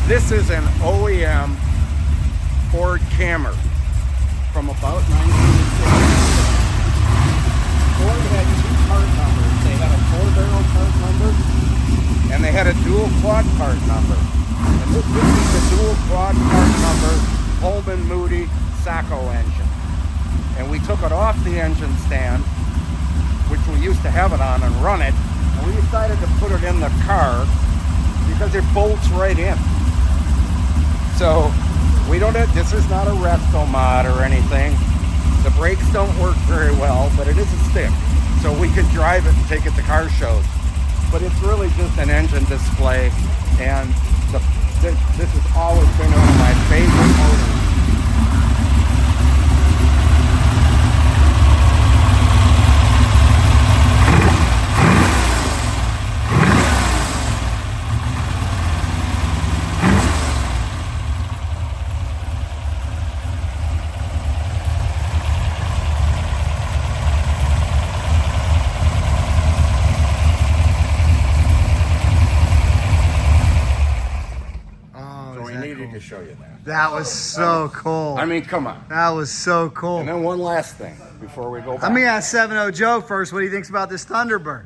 This is an OEM Ford Camry from about 1960. Ford had two part numbers. They had a 4-barrel part number and they had a dual quad part number. And this is the dual quad part number Holman Moody Sacco engine. And we took it off the engine stand, which we used to have it on, and run it. And we decided to put it in the car because it bolts right in. So we don't have, this is not a resto mod or anything. The brakes don't work very well, but it is a stick. So we can drive it and take it to car shows. But it's really just an engine display, and this has always been one of my favorite motors. To show you that. That was so cool. I mean, come on. That was so cool. And then one last thing before we go back. Let me ask 7-0 Joe first what he thinks about this Thunderbird.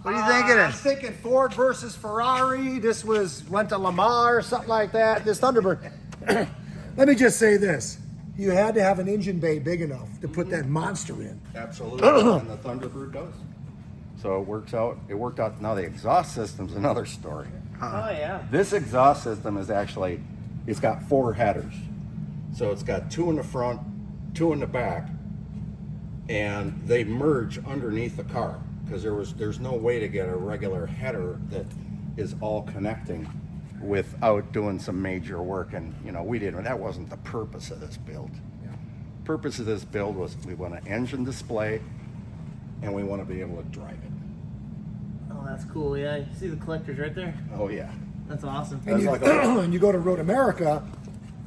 What do you think it I'm is? thinking Ford versus Ferrari. This went to Lamar or something like that. This Thunderbird. Let me just say this. You had to have an engine bay big enough to put that monster in. Absolutely. And the Thunderbird does. So it works out. It worked out. Now the exhaust system's another story. Oh, yeah. This exhaust system is actually, it's got 4 headers. So it's got 2 in the front, 2 in the back, and they merge underneath the car because there's no way to get a regular header that is all connecting without doing some major work. And that wasn't the purpose of this build. Purpose of this build was we want an engine display and we want to be able to drive it. Oh, that's cool. Yeah, you see the collectors right there? Oh yeah. That's awesome. And you, and you go to Road America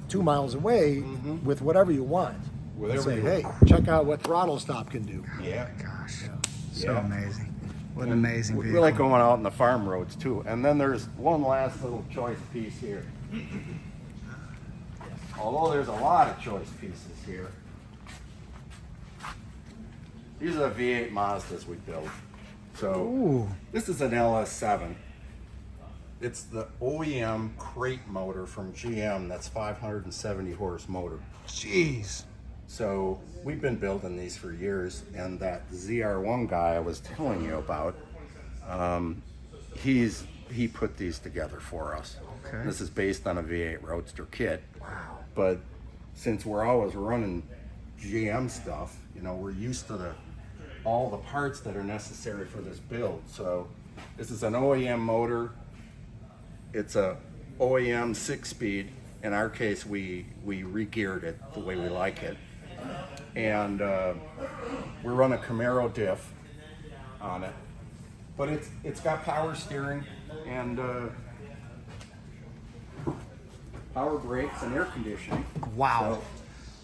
2 miles away with whatever you want. Whatever you hey, want. check out what Throttlestop can do. Yeah. Gosh, so Yeah. amazing. What an amazing We vehicle. like going out on the farm roads too. And then there's one last little choice piece here. Although there's a lot of choice pieces here. These are the V8 Mazdas we built. So Ooh. this is an LS7. It's the OEM crate motor from GM. That's 570 horse motor. Jeez. So we've been building these for years, and that ZR1 guy I was telling you about, he put these together for us. Okay. This is based on a V8 Roadster kit. Wow. But since we're always running GM stuff, we're used to all the parts that are necessary for this build. So this is an OEM motor. It's a OEM 6-speed. In our case, we re-geared it the way we like it. And we run a Camaro diff on it. But it's got power steering and power brakes and air conditioning. Wow.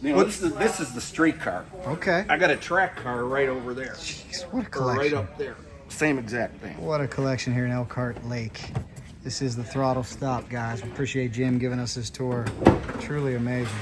So, this is the street car. Okay. I got a track car right over there. Jeez, what a Or collection. right up there. Same exact thing. What a collection here in Elkhart Lake. This is the Throttlestop, guys. We appreciate Jim giving us this tour. Truly amazing.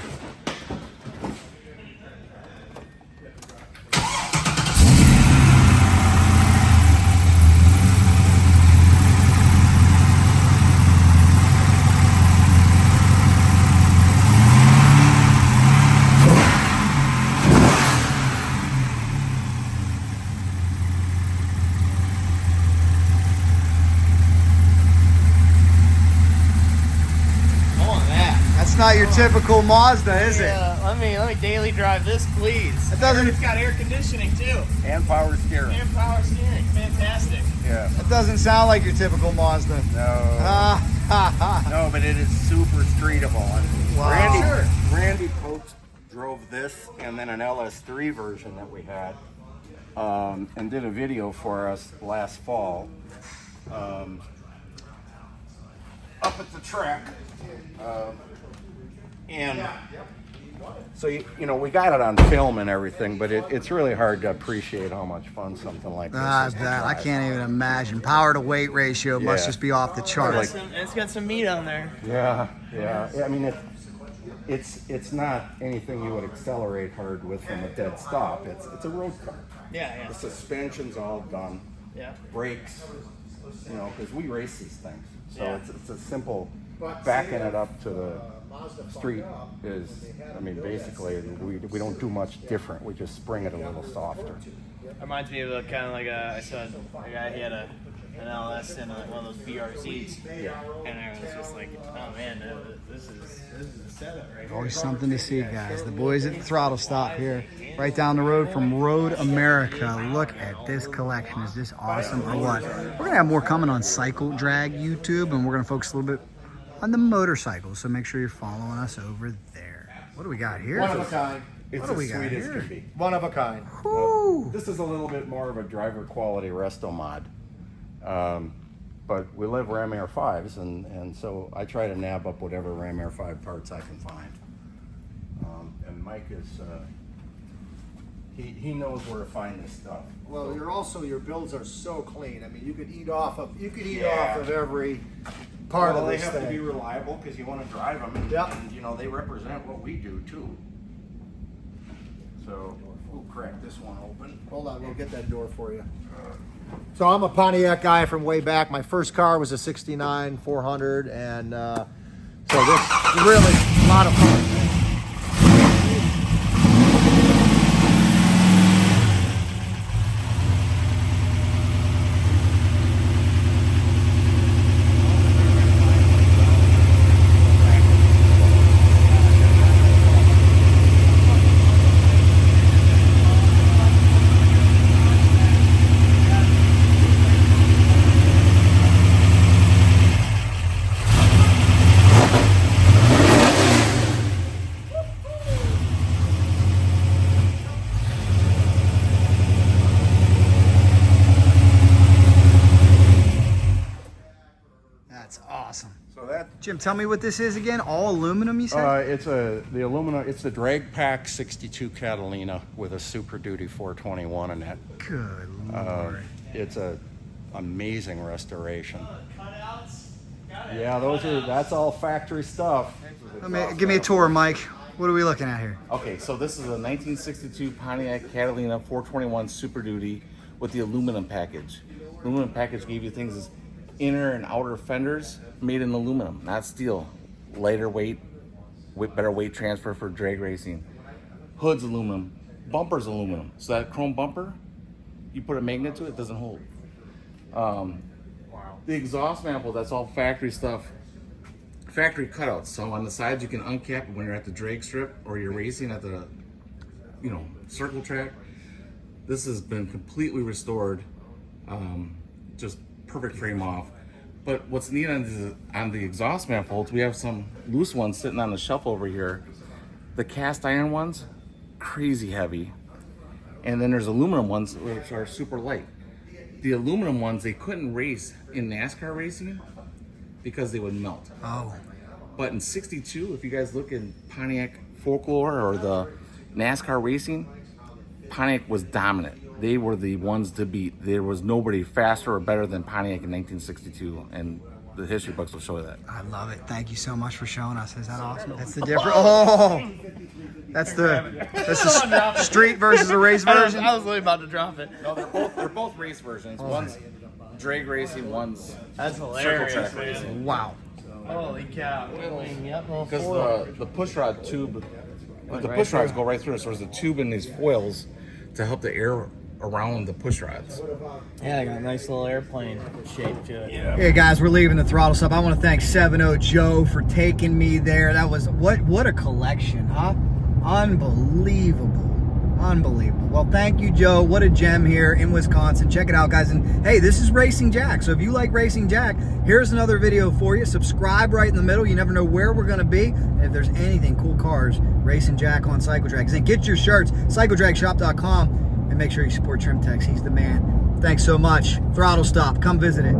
That's not your typical Mazda, is it? Yeah, let me daily drive this, please. It doesn't. It's got air conditioning too. And power steering. And power steering. Fantastic. Yeah. It doesn't sound like your typical Mazda. No. No, but it is super streetable. And Wow. Randy Post drove this and then an LS3 version that we had, and did a video for us last fall. Up at the track. And So, you know, we got it on film and everything, but it's really hard to appreciate how much fun something like this is. I can't even imagine. Power to weight ratio must Yeah. just be off the charts. It's got some meat on there. Yeah. I mean, it's not anything you would accelerate hard with from a dead stop. It's a road car. Yeah. The suspension's all done. Yeah. Brakes, you know, because we race these things. So Yeah. it's a simple backing it up to the street is, I mean, basically we don't do much different. We just spring it a little softer. Reminds me of kind of like I saw a guy, he had an LS and one of those BRZs, and I was just like, oh man, this is a setup right here. Always something to see, guys. The boys at the Throttle Stop here, right down the road from Road America. Look at this collection. Is this awesome or what? We're going to have more coming on Cycle Drag YouTube, and we're going to focus a little bit on the motorcycles, so make sure you're following us over there. What do we got here? One of a kind. It's What do we as got sweet as here? can be. One of a kind. Woo! This is a little bit more of a driver quality resto mod. But we live Ram Air 5s, and so I try to nab up whatever Ram Air 5 parts I can find. And Mike is, he knows where to find this stuff. Well, your builds are so clean. I mean, you could eat off of Yeah. every part Well, of they this have to be thing. reliable because you want to drive them, and you know they represent what we do too. So we'll crack this one open. Hold on, we'll get that door for you. So I'm a Pontiac guy from way back. My first car was a '69 400, and so this is really a lot of fun. That's awesome. So that Jim, tell me what this is again. All aluminum, you said? it's the aluminum. It's the Drag Pack 62 Catalina with a Super Duty 421 in it. Good Lord. It's a amazing restoration. Yeah, that's all factory stuff. Give me a tour, Mike. What are we looking at here? Okay, so this is a 1962 Pontiac Catalina 421 Super Duty with the aluminum package. Aluminum package gave you things as inner and outer fenders made in aluminum, not steel. Lighter weight, better weight transfer for drag racing. Hood's aluminum, bumper's aluminum. So that chrome bumper, you put a magnet to it, it doesn't hold. The exhaust manifold, that's all factory stuff. Factory cutouts. So on the sides you can uncap when you're at the drag strip or you're racing at the, circle track. This has been completely restored, just perfect frame off. But what's neat on the exhaust manifolds, we have some loose ones sitting on the shelf over here. The cast iron ones, crazy heavy, and then there's aluminum ones which are super light. The aluminum ones, they couldn't race in NASCAR racing because they would melt. Oh. But in '62, if you guys look in Pontiac folklore or the NASCAR racing, Pontiac was dominant. They were the ones to beat. There was nobody faster or better than Pontiac in 1962, and the history books will show you that. I love it. Thank you so much for showing us. Is that awesome? That's the difference. Oh, that's the street versus the race version. I was really about to drop it. No, they're both race versions. One's drag racing, one's That's hilarious, circle track man. racing. Wow. Holy cow. Yep, well, Because the push rod tube, the push rods go right through. So there's a tube in these foils to help the air around the push rods. yeah, I got a nice little airplane shape to it. Yeah. Hey guys, we're leaving the Throttle Stop. I want to thank 70 Joe for taking me there. That was what a collection, huh? Unbelievable. Unbelievable. Well, thank you, Joe. What a gem here in Wisconsin. Check it out, guys. And hey, this is Racing Jack. So if you like Racing Jack, here's another video for you. Subscribe right in the middle. You never know where we're going to be. And if there's anything cool cars, Racing Jack on Cycle Drags. And get your shirts, cycledragshop.com, and make sure you support Trim Tex. He's the man. Thanks so much. Throttle Stop. Come visit it.